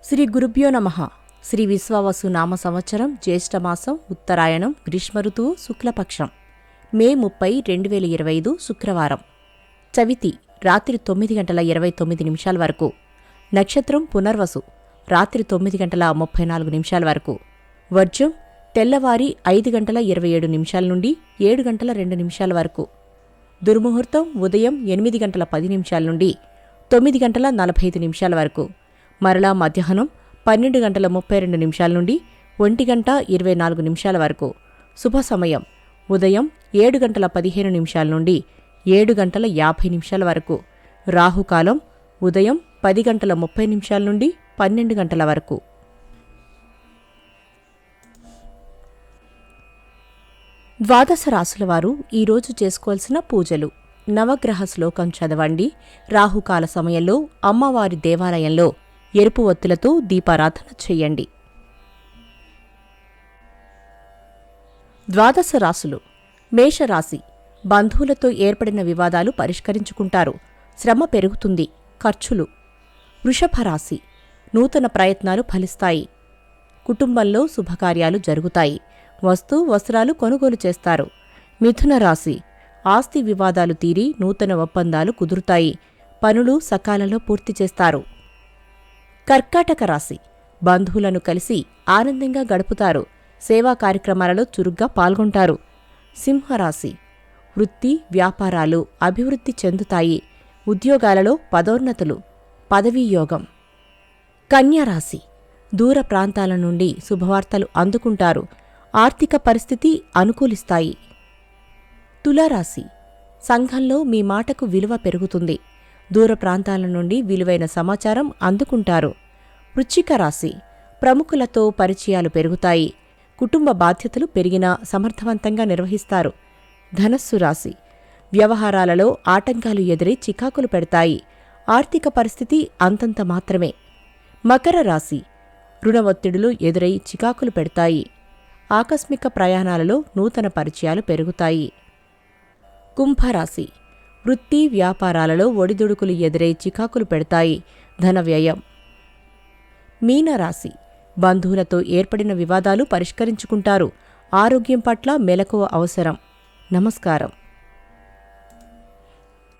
శ్రీ గురుభ్యో నమః. శ్రీ విశ్వావసు నామ సంవత్సరం జ్యేష్ఠమాసం ఉత్తరాయణం గ్రీష్మ ఋతువు శుక్లపక్షం మే 30, 2025 శుక్రవారం. చవితి రాత్రి 9:29 వరకు. నక్షత్రం పునర్వసు రాత్రి 9:34 వరకు. వర్జం తెల్లవారి 5:27 నుండి 7:02 వరకు. దుర్ముహూర్తం ఉదయం 8:10 నుండి 9:45 వరకు. మరలా మధ్యాహ్నం 12:32 నుండి 1:24 వరకు. శుభ సమయం ఉదయం 7:15 నుండి 7:50 వరకు. రాహుకాలం ఉదయం 10:30 నుండి 12 గంటల వరకు. ద్వాదశ రాశుల వారు ఈరోజు చేసుకోవాల్సిన పూజలు. నవగ్రహ శ్లోకం చదవండి. రాహుకాల సమయంలో అమ్మవారి దేవాలయంలో ఎరుపు ఒత్తులతో దీపారాధన చెయ్యండి. ద్వాదశ రాశులు. మేషరాశి. బంధువులతో ఏర్పడిన వివాదాలు పరిష్కరించుకుంటారు. శ్రమ పెరుగుతుంది. ఖర్చులు. వృషభ రాశి. నూతన ప్రయత్నాలు ఫలిస్తాయి. కుటుంబంలో శుభకార్యాలు జరుగుతాయి. వస్త్రాలు కొనుగోలు చేస్తారు. మిథున రాశి. ఆస్తి వివాదాలు తీరి నూతన ఒప్పందాలు కుదురుతాయి. పనులు సకాలంలో పూర్తి చేస్తారు. కర్కాటక రాశి. బంధువులను కలిసి ఆనందంగా గడుపుతారు. సేవా కార్యక్రమాలలో చురుగ్గా పాల్గొంటారు. సింహరాశి. వృత్తి వ్యాపారాలు అభివృద్ధి చెందుతాయి. ఉద్యోగాలలో పదోన్నతులు, పదవీయోగం. కన్యారాశి. దూర ప్రాంతాల నుండి శుభవార్తలు అందుకుంటారు. ఆర్థిక పరిస్థితి అనుకూలిస్తాయి. తులారాశి. సంఘంలో మీ మాటకు విలువ పెరుగుతుంది. దూర ప్రాంతాల నుండి విలువైన సమాచారం అందుకుంటారు. వృశ్చిక రాశి. ప్రముఖులతో పరిచయాలు పెరుగుతాయి. కుటుంబ బాధ్యతలు పెరిగినా సమర్థవంతంగా నిర్వహిస్తారు. ధనస్సు రాశి. వ్యవహారాలలో ఆటంకాలు ఎదురై చికాకులు పెడతాయి. ఆర్థిక పరిస్థితి అంతంత మాత్రమే. మకర రాశి. రుణ ఒత్తిడులు ఎదురై చికాకులు పెడతాయి. ఆకస్మిక ప్రయాణాలలో నూతన పరిచయాలు పెరుగుతాయి. కుంభరాశి. వృత్తి వ్యాపారాలలో ఒడిదుడుకులు ఎదురై చికాకులు పెడతాయి. ధన వ్యయం. మీనరాశి. బంధువులతో ఏర్పడిన వివాదాలు పరిష్కరించుకుంటారు. ఆరోగ్యం పట్ల మెలకువ అవసరం. నమస్కారం.